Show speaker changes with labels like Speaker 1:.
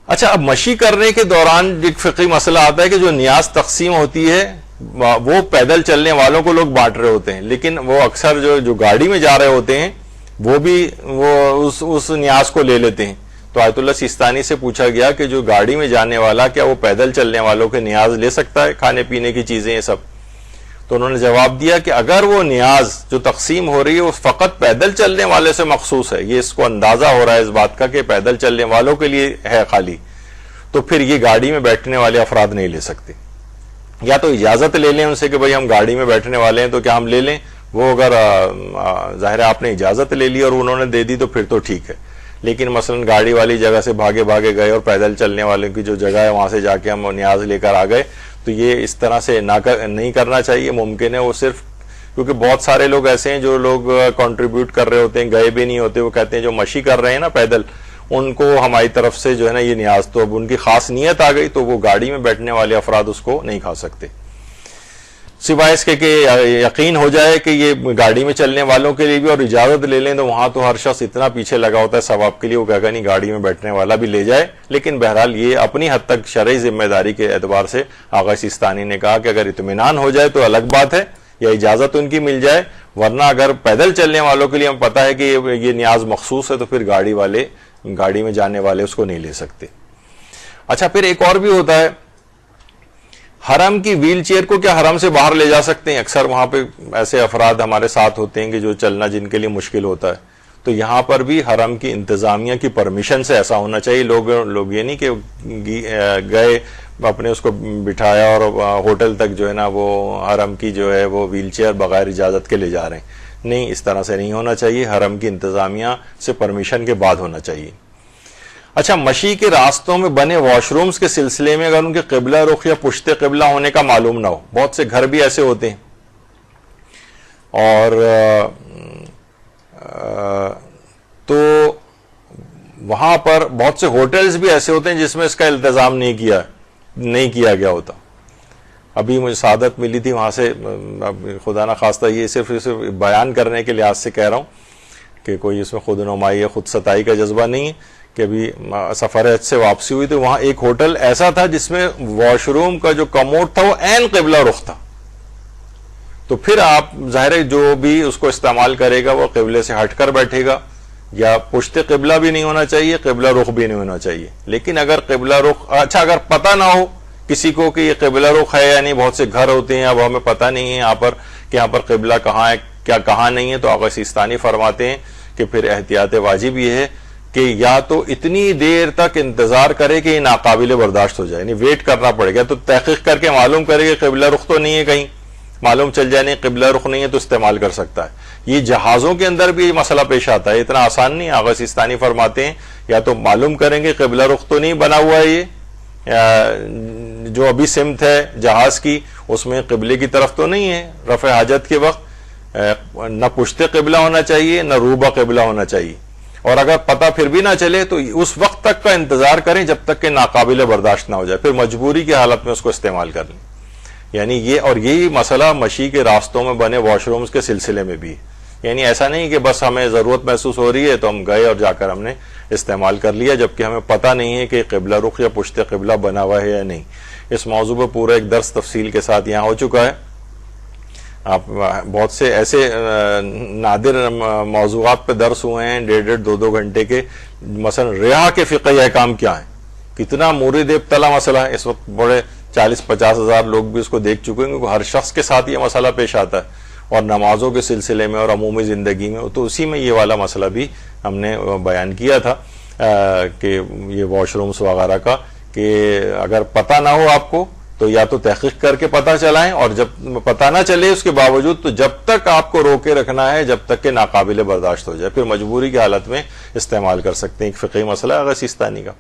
Speaker 1: اچھا، اب مشی کرنے کے دوران ایک فقہی مسئلہ آتا ہے کہ جو نیاز تقسیم ہوتی ہے وہ پیدل چلنے والوں کو لوگ بانٹ رہے ہوتے ہیں، لیکن وہ اکثر جو گاڑی میں جا رہے ہوتے ہیں وہ بھی اس نیاز کو لے لیتے ہیں. تو آیت اللہ سیستانی سے پوچھا گیا کہ جو گاڑی میں جانے والا کیا وہ پیدل چلنے والوں کے نیاز لے سکتا ہے، کھانے پینے کی چیزیں یہ سب؟ تو انہوں نے جواب دیا کہ اگر وہ نیاز جو تقسیم ہو رہی ہے وہ فقط پیدل چلنے والے سے مخصوص ہے، یہ اس کو اندازہ ہو رہا ہے اس بات کا کہ پیدل چلنے والوں کے لیے ہے خالی، تو پھر یہ گاڑی میں بیٹھنے والے افراد نہیں لے سکتے. یا تو اجازت لے لیں ان سے کہ بھئی ہم گاڑی میں بیٹھنے والے ہیں تو کیا ہم لے لیں، وہ اگر ظاہر ہے آپ نے اجازت لے لی اور انہوں نے دے دی تو پھر تو ٹھیک ہے. لیکن مثلا گاڑی والی جگہ سے بھاگے گئے اور پیدل چلنے والوں کی جو جگہ ہے وہاں سے جا کے ہم نیاز لے کر آ گئے، تو یہ اس طرح سے نہیں کرنا چاہیے. ممکن ہے وہ صرف کیونکہ بہت سارے لوگ ایسے ہیں جو لوگ کنٹریبیوٹ کر رہے ہوتے ہیں، گئے بھی نہیں ہوتے، وہ کہتے ہیں جو مشی کر رہے ہیں نا پیدل، ان کو ہماری طرف سے جو ہے نا یہ نیاز، تو اب ان کی خاص نیت آ گئی تو وہ گاڑی میں بیٹھنے والے افراد اس کو نہیں کھا سکتے، سوائے اس کے کہ یقین ہو جائے کہ یہ گاڑی میں چلنے والوں کے لیے بھی، اور اجازت لے لیں تو وہاں تو ہر شخص اتنا پیچھے لگا ہوتا ہے ثواب کے لیے، وہ کہے گا نہیں گاڑی میں بیٹھنے والا بھی لے جائے. لیکن بہرحال یہ اپنی حد تک شرعی ذمہ داری کے اعتبار سے آغا سیستانی نے کہا کہ اگر اطمینان ہو جائے تو الگ بات ہے، یا اجازت ان کی مل جائے، ورنہ اگر پیدل چلنے والوں کے لیے ہم پتہ ہے کہ یہ نیاز مخصوص ہے تو پھر گاڑی میں جانے والے اس کو نہیں لے سکتے. اچھا، پھر ایک اور بھی ہوتا ہے، حرم کی ویل چیئر کو کیا حرم سے باہر لے جا سکتے ہیں؟ اکثر وہاں پہ ایسے افراد ہمارے ساتھ ہوتے ہیں کہ جو چلنا جن کے لیے مشکل ہوتا ہے، تو یہاں پر بھی حرم کی انتظامیہ کی پرمیشن سے ایسا ہونا چاہیے. لوگ یہ نہیں کہ گئے اپنے اس کو بٹھایا اور ہوٹل تک جو ہے نا وہ حرم کی جو ہے وہ ویل چیئر بغیر اجازت کے لے جا رہے ہیں. نہیں، اس طرح سے نہیں ہونا چاہیے، حرم کی انتظامیہ سے پرمیشن کے بعد ہونا چاہیے. اچھا، مشی کے راستوں میں بنے واش رومز کے سلسلے میں اگر ان کے قبلہ رخ یا پشت قبلہ ہونے کا معلوم نہ ہو، بہت سے گھر بھی ایسے ہوتے ہیں اور تو وہاں پر بہت سے ہوٹلز بھی ایسے ہوتے ہیں جس میں اس کا التزام نہیں کیا گیا ہوتا. ابھی مجھے سعادت ملی تھی وہاں سے، خدا نہ خواستہ یہ صرف بیان کرنے کے لحاظ سے کہہ رہا ہوں کہ کوئی اس میں خود نمائی یا خود ستائی کا جذبہ نہیں ہے، کہ ابھی سفر حج سے واپسی ہوئی تو وہاں ایک ہوٹل ایسا تھا جس میں واش روم کا جو کموڈ تھا وہ عین قبلہ رخ تھا. تو پھر آپ ظاہر ہے جو بھی اس کو استعمال کرے گا وہ قبلے سے ہٹ کر بیٹھے گا، یا پشت قبلہ بھی نہیں ہونا چاہیے، قبلہ رخ بھی نہیں ہونا چاہیے. لیکن اگر قبلہ رخ، اچھا اگر پتہ نہ ہو کسی کو کہ یہ قبلہ رخ ہے یا نہیں، بہت سے گھر ہوتے ہیں اب ہمیں پتہ نہیں ہے یہاں پر کہ یہاں پر قبلہ کہاں ہے کیا کہاں نہیں ہے، تو آقا سیستانی فرماتے ہیں کہ پھر احتیاط واجب یہ ہے کہ یا تو اتنی دیر تک انتظار کرے کہ یہ ناقابل برداشت ہو جائے، یعنی ویٹ کرنا پڑے گا، تو تحقیق کر کے معلوم کرے کہ قبلہ رخ تو نہیں ہے، کہیں معلوم چل جائے نہیں قبلہ رخ نہیں ہے تو استعمال کر سکتا ہے. یہ جہازوں کے اندر بھی یہ مسئلہ پیش آتا ہے، اتنا آسان نہیں. آغا سیستانی فرماتے ہیں یا تو معلوم کریں گے قبلہ رخ تو نہیں بنا ہوا ہے، یہ جو ابھی سمت ہے جہاز کی اس میں قبلے کی طرف تو نہیں ہے، رفع حاجت کے وقت نہ پشت قبلہ ہونا چاہیے نہ روبہ قبلہ ہونا چاہیے. اور اگر پتہ پھر بھی نہ چلے تو اس وقت تک کا انتظار کریں جب تک کہ ناقابل برداشت نہ ہو جائے، پھر مجبوری کی حالت میں اس کو استعمال کر لیں. یعنی یہ، اور یہی مسئلہ مشی کے راستوں میں بنے واش رومز کے سلسلے میں بھی ہے. یعنی ایسا نہیں کہ بس ہمیں ضرورت محسوس ہو رہی ہے تو ہم گئے اور جا کر ہم نے استعمال کر لیا، جبکہ ہمیں پتہ نہیں ہے کہ قبلہ رخ یا پشت قبلہ بنا ہوا ہے یا نہیں. اس موضوع پہ پورا ایک درس تفصیل کے ساتھ یہاں ہو چکا ہے. آپ بہت سے ایسے نادر موضوعات پہ درس ہوئے ہیں 1.5-2 گھنٹے کے، مثلا ریا کے فقہی احکام کیا ہیں، کتنا مورد ابتلا مسئلہ ہے. اس وقت بڑے 40-50 ہزار لوگ بھی اس کو دیکھ چکے ہیں، کیونکہ ہر شخص کے ساتھ یہ مسئلہ پیش آتا ہے، اور نمازوں کے سلسلے میں اور عمومی زندگی میں، تو اسی میں یہ والا مسئلہ بھی ہم نے بیان کیا تھا کہ یہ واش رومز وغیرہ کا، کہ اگر پتہ نہ ہو آپ کو تو یا تو تحقیق کر کے پتہ چلائیں، اور جب پتہ نہ چلے اس کے باوجود تو جب تک آپ کو روکے رکھنا ہے جب تک کہ ناقابل برداشت ہو جائے، پھر مجبوری کی حالت میں استعمال کر سکتے ہیں. ایک فقہی مسئلہ ہے آغا سیستانی کا.